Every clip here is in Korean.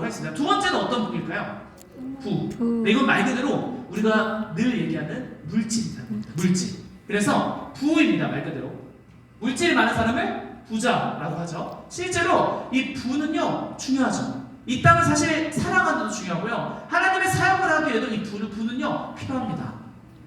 하겠습니다. 두 번째는 어떤 복일까요? 부. 부. 네, 이건 말 그대로 우리가 늘 얘기하는 물질이다. 물질. 그래서 부입니다. 말 그대로. 물질이 많은 사람을 부자라고 하죠. 실제로 이 부는요 중요하죠. 이 땅은 사실 살아가는 데도 중요하고요. 하나님의 사역을 하기 위해도 이 부는요 필요합니다.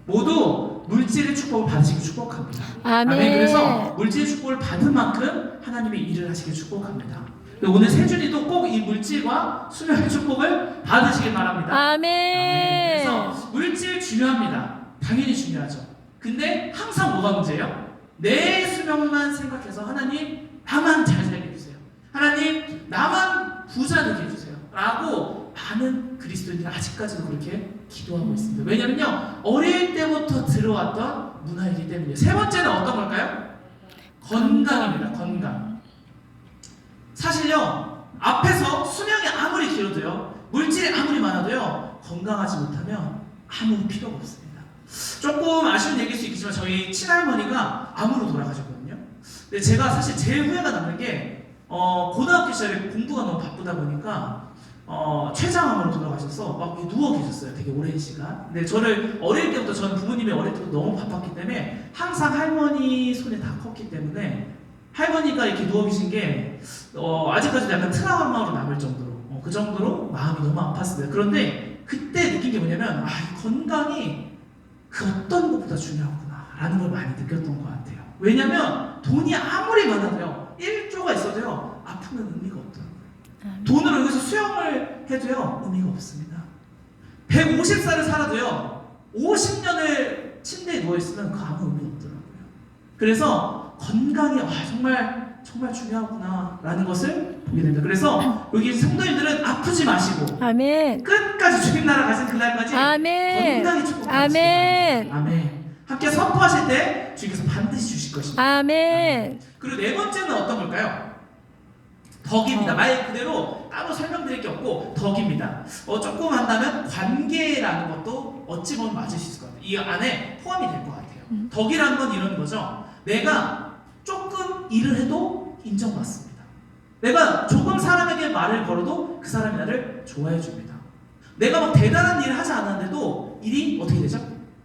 모두 물질의 축복을 받으시길 축복합니다. 아멘. 그래서 물질의 축복을 받은 만큼 하나님의 일을 하시길 축복합니다. 오늘 세준이도 꼭 이 물질과 수명의 축복을 받으시길 바랍니다. 아멘. 그래서 물질 중요합니다. 당연히 중요하죠. 근데 항상 뭐가 문제예요? 내 수명만 생각해서 하나님 나만 잘 살게 해주세요. 하나님 나만 부자 되게 해주세요. 라고 많은 그리스도인들이 아직까지도 그렇게 기도하고 있습니다. 왜냐면요 어릴 때부터 들어왔던 문화이기 때문이에요. 세 번째는 어떤 걸까요? 건강입니다. 건강. 사실요 앞에서 수명이 아무리 길어도요 물질이 아무리 많아도요 건강하지 못하면 아무 필요가 없습니다. 조금 아쉬운 얘기일 수 있겠지만 저희 친할머니가 암으로 돌아가셨거든요. 근데 제가 사실 제일 후회가 남는 게 고등학교 시절에 공부가 너무 바쁘다 보니까 췌장암으로 돌아가셔서 막 누워 계셨어요. 되게 오랜 시간. 근데 저를 어릴 때부터 저는 부모님이 어릴 때부터 너무 바빴기 때문에 항상 할머니 손에 다 컸기 때문에 할머니가 이렇게 누워 계신 게 아직까지도 약간 트라우마로 남을 정도로 그 정도로 마음이 너무 아팠습니다. 그런데 그때 느낀 게 뭐냐면 이 건강이 그 어떤 것보다 중요하구나 라는 걸 많이 느꼈던 것 같아요. 왜냐면 돈이 아무리 많아도요 1조가 있어도요 아프면 의미가 없더라고요. 돈으로 여기서 수영을 해도요 의미가 없습니다. 150살을 살아도요 50년을 침대에 누워있으면 그 아무 의미가 없더라고요. 그래서 건강이 정말 중요하구나 라는 것을 보게 됩니다. 그래서 여기 성도님들은 아프지 마시고 아멘. 끝까지 주님 나라 가신 그날까지 아멘. 건강히 축복하시기 아멘. 바랍니다. 아멘. 함께 선포하실 때 주님께서 반드시 주실 것입니다. 아멘. 그리고 네 번째는 어떤 걸까요? 덕입니다. 말 그대로 따로 설명드릴 게 없고 덕입니다. 조금 한다면 관계라는 것도 어찌 보면 맞을 수 있을 것 같아요. 이 안에 포함이 될 것 같아요. 덕이라는 건 이런 거죠. 내가 조금 일을 해도 인정받습니다. 내가 조금 사람에게 말을 걸어도 그 사람이 나를 좋아해 줍니다. 내가 막 대단한 일을 하지 않았는데도 일이 어떻게 되죠?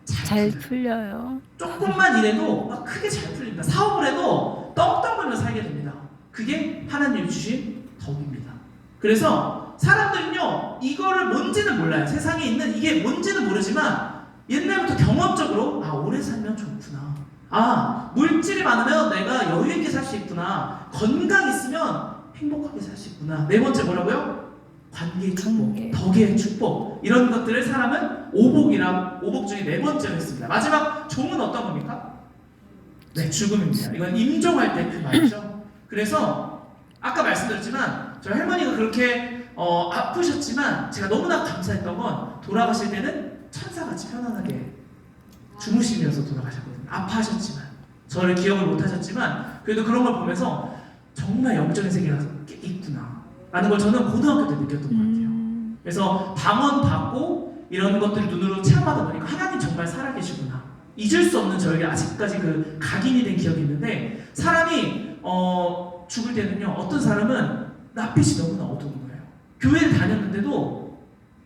잘 풀려요. 조금만 일해도 막 크게 잘 풀립니다. 사업을 해도 떵떵거리며 살게 됩니다. 그게 하나님이 주신 덕입니다. 그래서 사람들은요 이거를 뭔지는 몰라요. 세상에 있는 이게 뭔지는 모르지만 옛날부터 경험적으로 오래 살면 좋구나. 물질이 많으면 내가 여유 있게 살 수 있구나. 건강 있으면 행복하게 살 수 있구나. 네 번째 뭐라고요? 관계의 축복, 덕의 축복. 이런 것들을 사람은 오복 중에 네 번째로 했습니다. 마지막 종은 어떤 겁니까? 네, 죽음입니다. 이건 임종할 때 그 말이죠. 그래서 아까 말씀드렸지만 저희 할머니가 그렇게 아프셨지만 제가 너무나 감사했던 건 돌아가실 때는 천사같이 편안하게 주무시면서 돌아가셨거든요. 아파하셨지만 저를 기억을 못하셨지만 그래도 그런 걸 보면서 정말 영적인 세계가 있구나 라는 걸 저는 고등학교 때 느꼈던 것 같아요. 그래서 방언 받고 이런 것들을 눈으로 체험하다 보니까 하나님 정말 살아계시구나. 잊을 수 없는 저에게 아직까지 그 각인이 된 기억이 있는데 사람이 죽을 때는요 어떤 사람은 낯빛이 너무나 어두운 거예요. 교회를 다녔는데도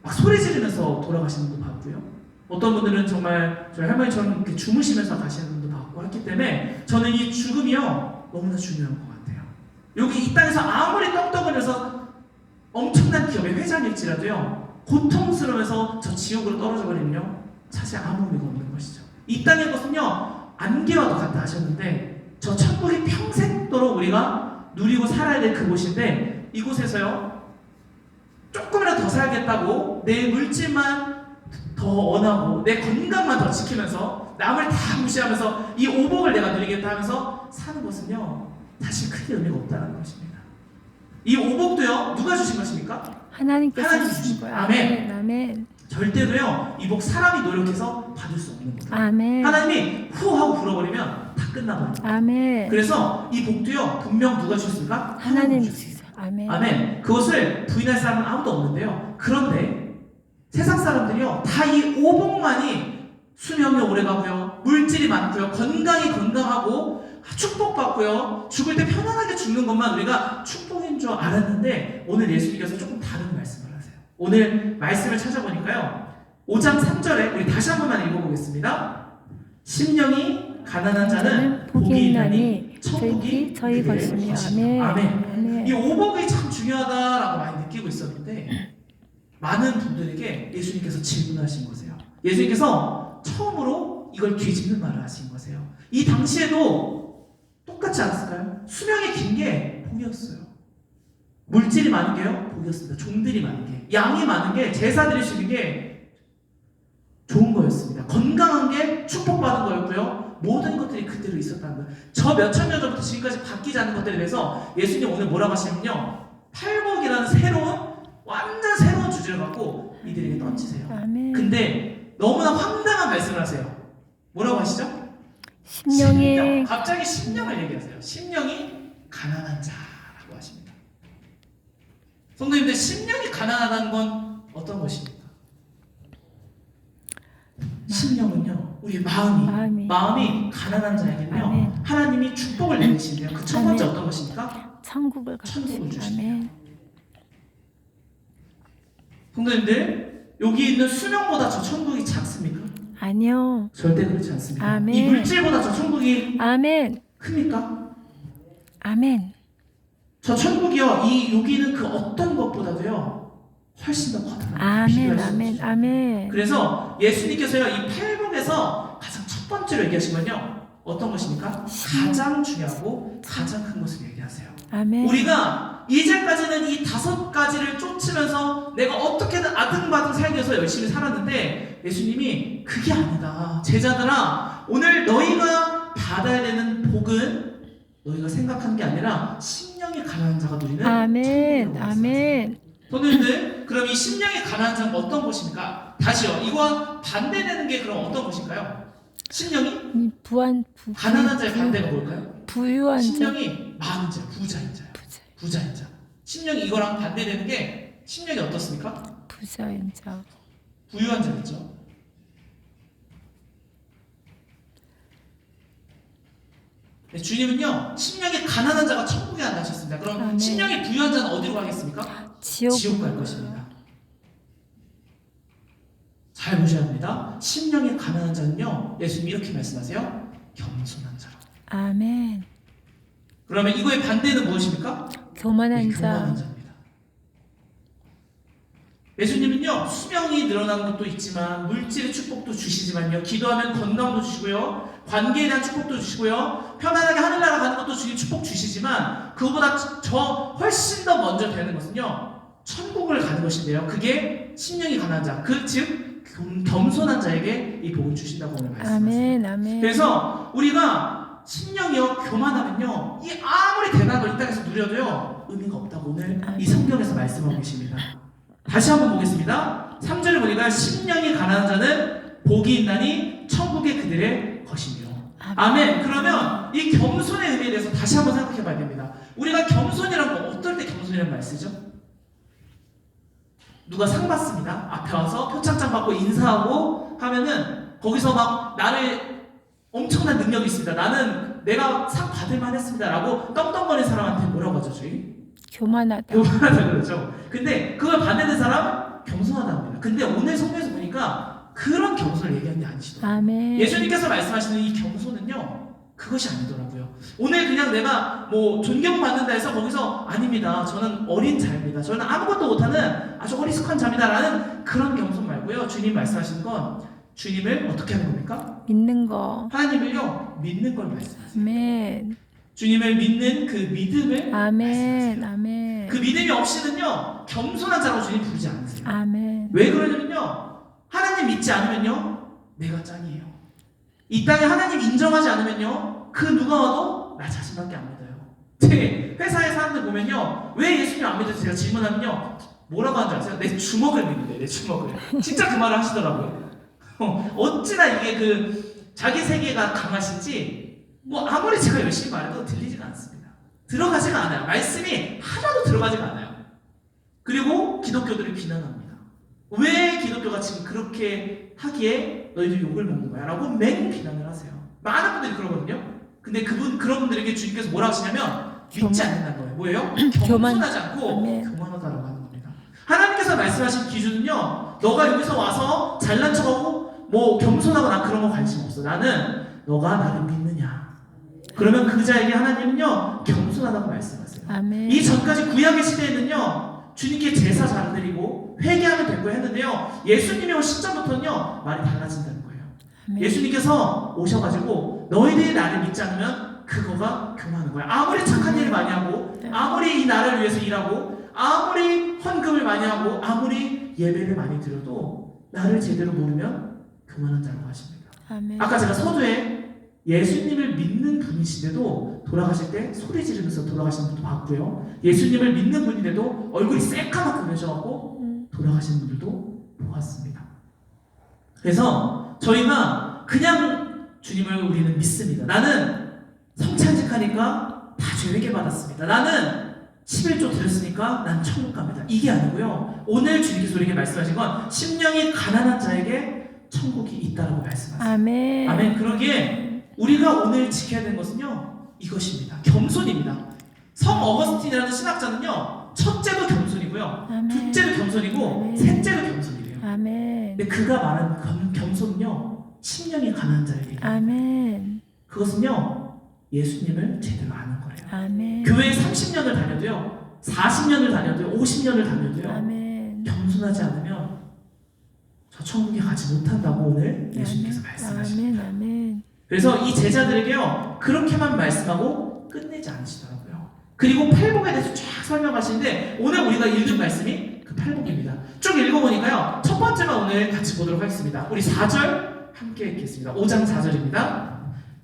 막 소리 지르면서 돌아가시는 분도 봤고요. 어떤 분들은 정말 저희 할머니처럼 이렇게 주무시면서 가시는 분도 봤고 했기 때문에 저는 이 죽음이요 너무나 중요한 것 같아요. 여기 이 땅에서 아무리 떡떡거려서 엄청난 기업의 회장일지라도요 고통스러워서 저 지옥으로 떨어져 버리면요 사실 아무 의미가 없는 것이죠. 이 땅의 것은요 안개와도 같다 하셨는데 저 천국이 평생도록 우리가 누리고 살아야 될 그곳인데 이곳에서요 조금이라도 더 살겠다고 내 물질만 더 원하고 내 건강만 더 지키면서 남을 다 무시하면서 이 오복을 내가 누리겠다 하면서 사는 것은요 사실 크게 의미가 없다는 것입니다. 이 오복도요 누가 주신 것입니까? 하나님께서 주신 거예요. 아멘. 아멘. 절대로요 이 복 사람이 노력해서 받을 수 없는 거예요. 아멘. 하나님이 후 하고 불어버리면 다 끝나버려요. 아멘. 그래서 이 복도요 분명 누가 주셨습니까? 하나님이 주셨어요. 아멘. 아멘. 그것을 부인할 사람은 아무도 없는데요. 그런데 세상 사람들이요 다 이 오복만이 수명이 오래가고요 물질이 많고요 건강하고 축복받고요 죽을 때 편안하게 세상에 죽는 것만 우리가 축복인 줄 알았는데 오늘 예수님께서 조금 다른 말씀을 하세요. 오늘 말씀을 찾아보니까요. 5장 3절에 우리 다시 한 번만 읽어보겠습니다. 심령이 가난한 자는 복이 있나니 천국이 저희 것이며. 아멘. 아멘. 이 오복이 참 중요하다라고 많이 느끼고 있었는데 많은 분들에게 예수님께서 질문하신 거세요. 예수님께서 처음으로 이걸 뒤집는 말을 하신 거세요. 이 당시에도 똑같지 않았을까요? 수명이 긴 게 복이었어요. 물질이 많은 게요? 복이었습니다. 종들이 많은 게, 양이 많은 게, 제사 드리시는 게 좋은 거였습니다. 건강한 게 축복받은 거였고요. 모든 것들이 그대로 있었다는 거예요. 저 몇천 년 전부터 지금까지 바뀌지 않은 것들에 대해서 예수님 오늘 뭐라고 하시냐면요. 팔복이라는 완전 새로운 주제를 갖고 이들에게 던지세요. 아멘. 근데 너무나 황당한 말씀을 하세요. 뭐라고 하시죠? 심령이 갑자기 심령을 얘기하세요. 심령이 가난한 자라고 하십니다. 성도님들, 심령이 가난하다는 건 어떤 것입니까? 심령은요, 우리 마음이 가난한 자에게는요, 아멘. 하나님이 축복을 내리시는데요. 그 첫 번째 아멘. 어떤 것입니까? 천국을 천국을 주신대요. 아멘. 성도님들, 여기 있는 수명보다 저 천국이 작습니까? 아니요. 절대 그렇지 않습니다. 아멘. 이 물질보다 저 천국이 아멘. 큽니까? 아멘. 저 천국이요, 여기 있는 그 어떤 것보다도요, 훨씬 더 커다란 아멘. 아멘. 아멘. 그래서 예수님께서요, 이 팔복에서 가장 첫 번째로 얘기하신 건요, 어떤 것입니까? 가장 중요하고 가장 큰 것을 얘기하세요. 아멘. 우리가 이제까지는 이 5가지를 쫓으면서 내가 어떻게든 아등바등 살기 위해서 열심히 살았는데 예수님이 그게 아니다. 제자들아, 오늘 너희가 받아야 되는 복은 너희가 생각하는 게 아니라 심령이 가난한 자가 누리는 아멘. 천국이라고 아멘. 선생님들, 그럼 이 심령이 가난한 자는 어떤 것입니까? 다시요, 이거와 반대되는 게 그럼 어떤 것일까요? 심령이 가난한 자의 반대가 뭘까요? 부유한 자. 심령이 많은 자, 부자인 자요. 부자인 자. 심령이 이거랑 반대되는 게 심령이 어떻습니까? 부자인 자. 부유한 자겠죠. 네, 주님은요, 심령이 가난한 자가 천국에 안 가셨습니다. 그럼 아멘. 심령이 부유한 자는 어디로 가겠습니까? 지옥 갈 것입니다. 잘 보셔야 합니다. 심령이 가난한 자는요, 예수님이 이렇게 말씀하세요. 겸손한 자로. 아멘. 그러면 이거의 반대는 무엇입니까? 교만한 교만한 자. 자입니다. 예수님은요, 수명이 늘어나는 것도 있지만 물질의 축복도 주시지만요, 기도하면 건강도 주시고요, 관계에 대한 축복도 주시고요, 편안하게 하늘나라 가는 것도 주님 축복 주시지만 그거보다 저 훨씬 더 먼저 되는 것은요, 천국을 가는 것인데요, 그게 심령이 가난한 자, 즉 겸손한 자에게 이 복을 주신다고 오늘 말씀하세요. 아멘. 아멘. 그래서 우리가 심령이요, 교만하면요, 이 아무리 대단한 걸 이 땅에서 누려도요, 의미가 없다고 오늘 이 성경에서 말씀하고 계십니다. 다시 한번 보겠습니다. 3절을 보니까 심령이 가난한 자는 복이 있나니 천국의 그들의 것이며. 아멘. 그러면 이 겸손의 의미에 대해서 다시 한번 생각해 봐야 됩니다. 우리가 겸손이란 거, 어떨 때 겸손이라는 말 쓰죠? 누가 상 받습니다. 앞에 와서 표창장 받고 인사하고 하면은 거기서 막 나를 엄청난 능력이 있습니다, 나는 내가 상 받을만 했습니다 라고 떵떵거리는 사람한테 뭐라고 하죠, 저희? 교만하다. 교만하다 그러죠. 근데 그걸 반대는 사람 겸손하다 합니다. 근데 오늘 성경에서 보니까 그런 겸손을 얘기하는 게 아니시더라고요. 아멘. 예수님께서 말씀하시는 이 겸손은요, 그것이 아니더라고요. 오늘 그냥 내가 뭐 존경받는다 해서 거기서 아닙니다, 저는 어린 자입니다, 저는 아무것도 못하는 아주 어리숙한 자입니다 라는 그런 겸손 말고요, 주님 말씀하시는 건 주님을 어떻게 하는 겁니까? 믿는 거. 하나님을요, 믿는 걸 말씀하세요. 아멘. 주님을 믿는 그 믿음을 아멘. 말씀하세요. 아멘. 그 믿음이 없이는요, 겸손한 자로 주님 부르지 않으세요. 아멘. 왜 그러냐면요, 하나님 믿지 않으면요, 내가 짱이에요. 이 땅에 하나님 인정하지 않으면요, 그 누가 와도 나 자신밖에 안 믿어요. 제 회사의 사람들 보면요, 왜 예수님 안 믿어서 제가 질문하면요, 뭐라고 하는 줄 아세요? 내 주먹을 믿는데, 내 주먹을. 진짜 그 말을 하시더라고요. 어찌나 이게 그 자기 세계가 강하신지 뭐 아무리 제가 열심히 말해도 들리지가 않습니다. 들어가지가 않아요. 말씀이 하나도 들어가지가 않아요. 그리고 기독교들을 비난합니다. 왜 기독교가 지금 그렇게 하기에 너희들 욕을 먹는 거야? 라고 맹 비난을 하세요. 많은 분들이 그러거든요. 근데 그런 분들에게 주님께서 뭐라 하시냐면 믿지 않는다는 거예요. 뭐예요? 교만. 겸손하지 않고 아멘. 교만하다라고 하는 겁니다. 하나님께서 말씀하신 기준은요, 너가 여기서 와서 잘난 척하고 뭐 겸손하거나 그런 거 관심 없어. 나는 너가 나를 믿느냐. 그러면 그 자에게 하나님은요 겸손하다고 말씀하세요. 아멘. 이 전까지 구약의 시대에는요 주님께 제사 잘 드리고 회개하면 되고 했는데요, 예수님이 온 시점부터는요 말이 달라진다는 거예요. 아멘. 예수님께서 오셔가지고 너희들이 나를 믿지 않으면 그거가 교만한 거야. 아무리 착한 일을 많이 하고, 아무리 이 나라를 위해서 일하고, 아무리 헌금을 많이 하고, 아무리 예배를 많이 드려도 나를 제대로 모르면 교만한 자라고 하십니다. 아멘. 아까 제가 서두에 예수님을 믿는 분이신데도 돌아가실 때 소리 지르면서 돌아가시는 분도 봤고요, 예수님을 믿는 분인데도 얼굴이 새까맣게 그러셔갖고 돌아가시는 분들도 보았습니다. 그래서 저희가 그냥 주님을 우리는 믿습니다. 나는 성찬식하니까 다 죄 회개 받았습니다. 나는 11조 드렸으니까 난 천국 갑니다. 이게 아니고요, 오늘 주님께서 우리에게 말씀하신 건 심령이 가난한 자에게 천국이 있다라고 말씀하세요. 아멘. 아멘. 그러기에 우리가 오늘 지켜야 되는 것은요 이것입니다. 겸손입니다. 성 어거스틴이라는 신학자는요 첫째도 겸손이고요, 아멘. 둘째도 겸손이고, 아멘. 셋째도 겸손이래요. 아멘. 근데 그가 말한 겸손은요 심령이 가난한 자에게. 아멘. 그것은요 예수님을 제대로 아는 거예요. 아멘. 교회 30년을 다녀도요, 40년을 다녀도요, 50년을 다녀도요, 아멘. 겸손하지 않으면 저 천국에 가지 못한다고 오늘 예수님께서 말씀하십니다. 아멘. 아멘. 그래서 이 제자들에게요 그렇게만 말씀하고 끝내지 않으시더라고요. 그리고 팔복에 대해서 쫙 설명하시는데 오늘 우리가 읽은 말씀이 그 팔복입니다. 쭉 읽어보니까요, 첫 번째만 오늘 같이 보도록 하겠습니다. 우리 4절 함께 읽겠습니다. 5장 4절입니다.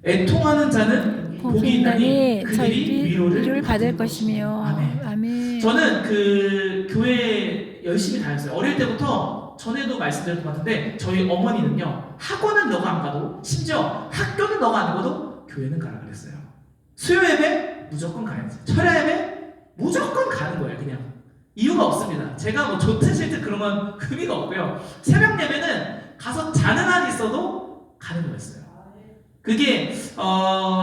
애통하는 자는 복이 있나니 그들이 위로를 받을 것이며. 아멘. 아멘. 저는 그 교회 열심히 다녔어요. 어릴 때부터. 전에도 말씀드렸던 것 같은데 저희 어머니는요 학원은 너가 안 가도, 심지어 학교는 너가 안 가도 교회는 가라 그랬어요. 수요 예배 무조건 가야지, 철야 예배 무조건 가는 거예요. 그냥 이유가 없습니다. 제가 뭐 좋든 싫든 그런 건 의미가 없고요, 새벽 예배는 가서 자는 한이 있어도 가는 거였어요. 그게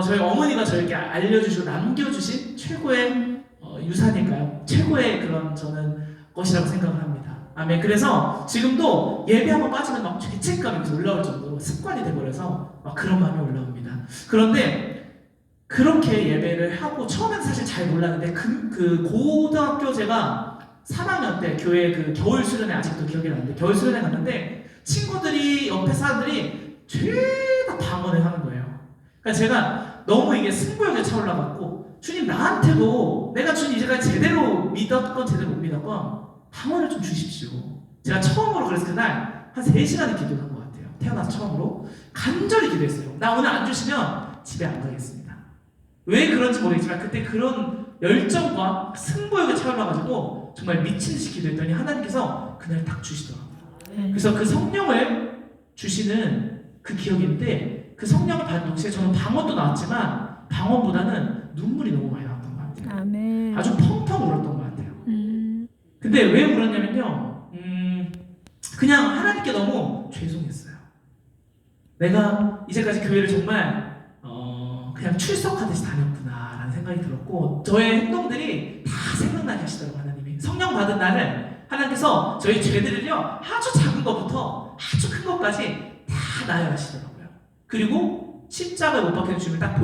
저희 어머니가 저에게 알려주시고 남겨주신 최고의 유산일까요? 최고의 그런 저는 것이라고 생각을 합니다. 아멘. 그래서 지금도 예배 한번 빠지면 막 죄책감이 올라올 정도로 습관이 돼버려서 막 그런 마음이 올라옵니다. 그런데 그렇게 예배를 하고 처음에는 사실 잘 몰랐는데 그 고등학교 제가 3학년 때 교회 그 겨울 수련회, 아직도 기억이 나는데 겨울 수련회 갔는데 친구들이, 옆에 사람들이 죄다 방언을 하는 거예요. 그러니까 제가 너무 이게 승부욕에 차올라갖고 주님 나한테도 내가 주님 이제까지 제대로 믿었건 제대로 못 믿었건 방언을 좀 주십시오. 제가 처음으로 그래서 그날 한 3시간을 기도한 것 같아요. 태어나서 처음으로 간절히 기도했어요. 나 오늘 안 주시면 집에 안 가겠습니다. 왜 그런지 모르겠지만 그때 그런 열정과 승부욕에 차올라가지고 정말 미친 듯이 기도했더니 하나님께서 그날 딱 주시더라고요. 그래서 그 성령을 주시는 그 기억인데, 그 성령을 받은 동시에 저는 방언도 나왔지만 방언보다는 눈물이 너무 많이 나왔던 것 같아요. 아멘. 아주 펑펑 울었던 것 같아요. 근데 왜 울었냐면요, 그냥 하나님께 너무 죄송했어요. 내가 이제까지 교회를 정말 그냥 출석하듯이 다녔구나라는 생각이 들었고, 저의 행동들이 다 생각나게 하시더라고요. 하나님이 성령 받은 날은 하나님께서 저희 죄들을요 아주 작은 것부터 아주 큰 것까지 다 나열하시더라고요. 그리고 십자가에 못 박혀 주심을 딱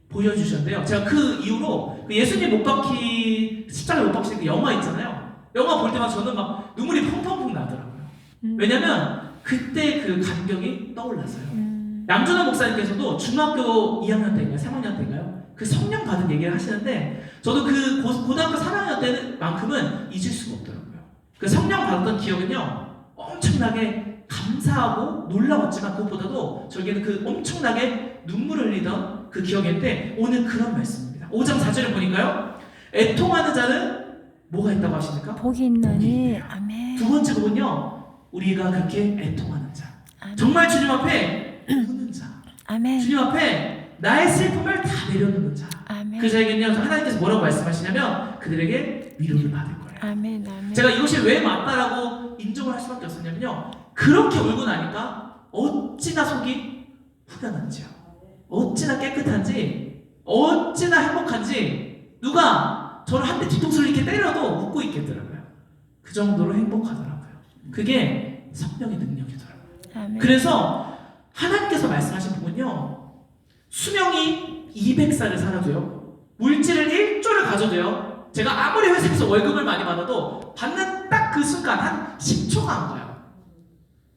보여주셨는데요, 제가 그 이후로 그 예수님 못 박히, 십자가에 못 박히는 그 영화 있잖아요, 영화 볼 때마다 저는 막 눈물이 펑펑펑 나더라고요. 왜냐면 그때 그 감격이 떠올랐어요. 양준호 목사님께서도 중학교 2학년 때인가요? 3학년 때인가요? 그 성령 받은 얘기를 하시는데 저도 그 고등학교 3학년 때만큼은 잊을 수가 없더라고요. 그 성령 받았던 기억은요 엄청나게 감사하고 놀라웠지만 그것보다도 저에게는 그 엄청나게 눈물을 흘리던 그 기억인데, 오늘 그런 말씀입니다. 5장 4절을 보니까요, 애통하는 자는 뭐가 있다고 하십니까? 복이 있나니. 아멘. 두 번째 복은요, 우리가 그렇게 애통하는 자, 아멘. 정말 주님 앞에 우는 자, 아멘. 주님 앞에 나의 슬픔을 다 내려놓는 자, 아멘. 그 자에게는요 하나님께서 뭐라고 말씀하시냐면 그들에게 위로를 받을 거예요. 아멘. 아멘. 제가 이것이 왜 맞다라고 인정을 할 수밖에 없었냐면요, 그렇게 울고 나니까 어찌나 속이 후련한지요, 어찌나 깨끗한지, 어찌나 행복한지 누가 저를 한 대 뒤통수를 이렇게 때려도 웃고 있겠더라고요. 그 정도로 행복하더라고요. 그게 성령의 능력이더라고요. 아멘. 그래서 하나님께서 말씀하신 부분요, 수명이 200살을 살아도요, 물질을 1조를 가져도요, 제가 아무리 회사에서 월급을 많이 받아도 받는 딱 그 순간 한 10초가 안 가요.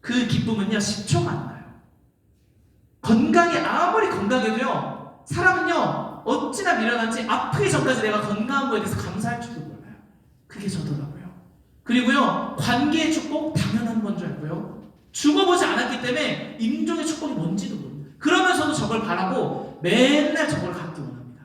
그 기쁨은요 10초가 안 가요. 건강이 아무리 건강해도요, 사람은요 어찌나 미련한지 아프기 전까지 내가 건강한 거에 대해서 감사할 줄도 몰라요. 그게 저더라고요. 그리고요, 관계의 축복 당연한 건 줄 알고요, 죽어보지 않았기 때문에 임종의 축복이 뭔지도 모릅니다. 그러면서도 저걸 바라고 맨날 저걸 갖기 원합니다.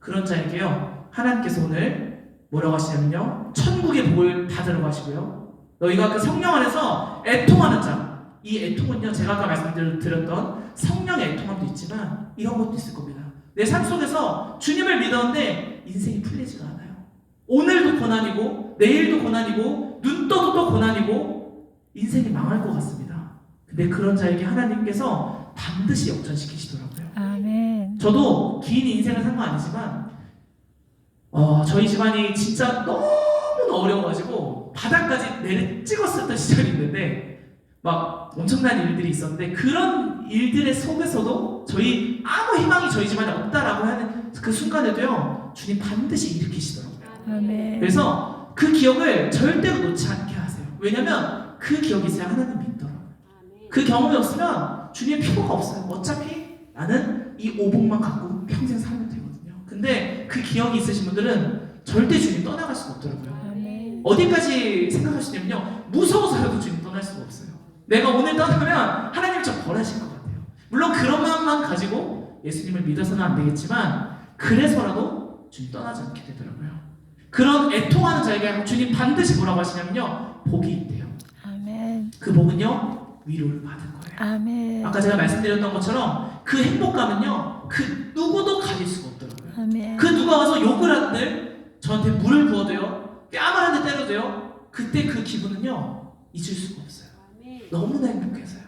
그런 자에게요, 하나님께서 오늘 뭐라고 하시냐면요, 천국의 복을 받으라고 하시고요, 너희가 그 성령 안에서 애통하는 자, 이 애통은요, 제가 아까 말씀드렸던 성령의 애통함도 있지만 이런 것도 있을 겁니다. 내 삶 속에서 주님을 믿었는데 인생이 풀리지가 않아요. 오늘도 고난이고 내일도 고난이고 눈 떠도 또 고난이고 인생이 망할 것 같습니다. 근데 그런 자에게 하나님께서 반드시 역전시키시더라고요. 아멘. 저도 긴 인생을 산 건 아니지만 저희 집안이 진짜 너무 어려워가지고 바닥까지 내려 찍었었던 시절이 있는데 막 엄청난 일들이 있었는데, 그런 일들의 속에서도 저희 아무 희망이 저희 집안에 없다라고 하는 그 순간에도요, 주님 반드시 일으키시더라고요. 아멘. 그래서 그 기억을 절대로 놓지 않게 하세요. 왜냐면 그 기억이 있어야 하나님 믿더라고요. 그 경험이 없으면 주님의 필요가 없어요. 어차피 나는 이 오복만 갖고 평생 살면 되거든요. 근데 그 기억이 있으신 분들은 절대 주님 떠나갈 수가 없더라고요. 아멘. 어디까지 생각하시냐면요, 무서워서라도 주님 떠날 수가 없어요. 내가 오늘 떠나면 하나님 저 벌하실 것 같아요. 물론 그런 마음만 가지고 예수님을 믿어서는 안 되겠지만 그래서라도 주님 떠나지 않게 되더라고요. 그런 애통하는 자에게 주님 반드시 뭐라고 하시냐면요, 복이 있대요. 아멘. 그 복은요, 위로를 받을 거예요. 아멘. 아까 제가 말씀드렸던 것처럼 그 행복감은요, 그 누구도 가질 수가 없더라고요. 아멘. 그 누가 와서 욕을 하는데 저한테 물을 부어도요, 뺨을 한 대 때려도요, 그때 그 기분은요 잊을 수가 없어요. 너무나 행복해서요.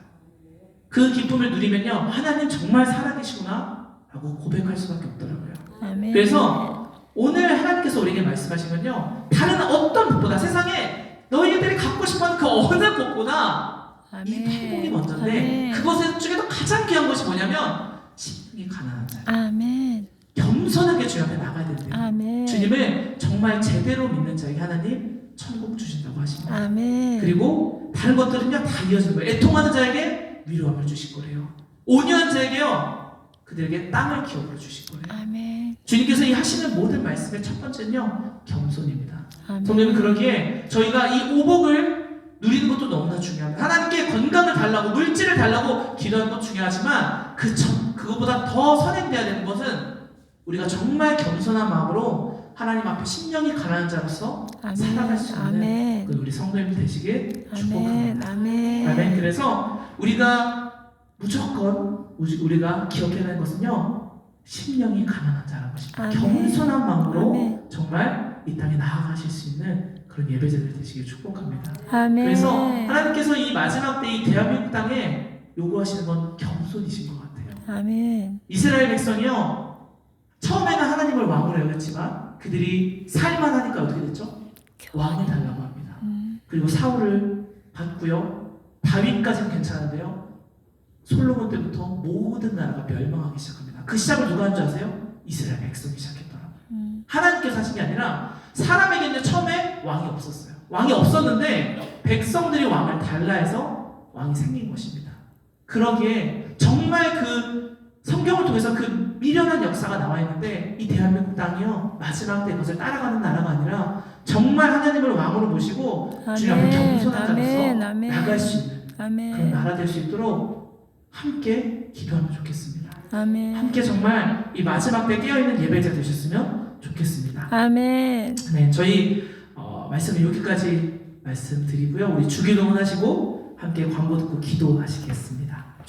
그 기쁨을 누리면요, 하나님 정말 살아계시구나 라고 고백할 수밖에 없더라고요. 아멘. 그래서 오늘 하나님께서 우리에게 말씀하신 건요, 다른 어떤 복보다, 세상에 너희들이 갖고 싶어하는 그 어느 복보다 이 복이 먼저인데, 아멘. 그것 중에도 가장 귀한 것이 뭐냐면 심령이 가난한 자, 아멘. 겸손하게 주님 앞에 나가야 된대요. 아멘. 주님을 정말 제대로 믿는 자에게 하나님 천국 주신다고 하십니다. 아멘. 그리고 다른 것들은요 다 이어지는 거예요. 애통하는 자에게 위로함을 주실 거래요. 온유한 자에게요, 그들에게 땅을 기업으로 주실 거래요. 아멘. 주님께서 이 하시는 모든 말씀의 첫 번째는요, 겸손입니다. 아멘. 성령님, 그러기에 저희가 이 오복을 누리는 것도 너무나 중요합니다. 하나님께 건강을 달라고, 물질을 달라고 기도하는 것 중요하지만 그것보다 더 선행돼야 되는 것은 우리가 정말 겸손한 마음으로 하나님 앞에 심령이 가난한 자로서 살아갈 수 있는 아멘. 그 우리 성도님 되시길 아멘. 축복합니다. 아멘. 아멘. 그래서 우리가 무조건 우리가 기억해야 하는 것은요, 심령이 가난한 자라는 것입니다. 아멘. 겸손한 마음으로 아멘. 정말 이 땅에 나아가실 수 있는 그런 예배자들 되시길 축복합니다. 아멘. 그래서 하나님께서 이 마지막 때 이 대한민국 땅에 요구하시는 건 겸손이신 것 같아요. 아멘. 이스라엘 백성이요, 처음에는 하나님을 왕으로 여겼지만 그들이 살만 하니까 어떻게 됐죠? 왕을 달라고 합니다. 그리고 사울을 받고요, 다윗까지는 괜찮은데요, 솔로몬 때부터 모든 나라가 멸망하기 시작합니다. 그 시작을 누가 한 줄 아세요? 이스라엘 백성이 시작했더라고요. 하나님께서 하신 게 아니라 사람에게는 처음에 왕이 없었어요. 왕이 없었는데 백성들이 왕을 달라 해서 왕이 생긴 것입니다. 그러기에 정말 그 성경을 통해서 그 미련한 역사가 나와 있는데, 이 대한민국 땅이요, 마지막 때 그것을 따라가는 나라가 아니라 정말 하나님을 왕으로 모시고 주님 앞에 겸손한 자로서 나갈 수 있는 그런 아멘. 나라 될 수 있도록 함께 기도하면 좋겠습니다. 아멘. 함께 정말 이 마지막 때 깨어있는 예배자 되셨으면 좋겠습니다. 아멘. 네, 저희 말씀을 여기까지 말씀드리고요, 우리 주기도문 하시고 함께 광고 듣고 기도하시겠습니다.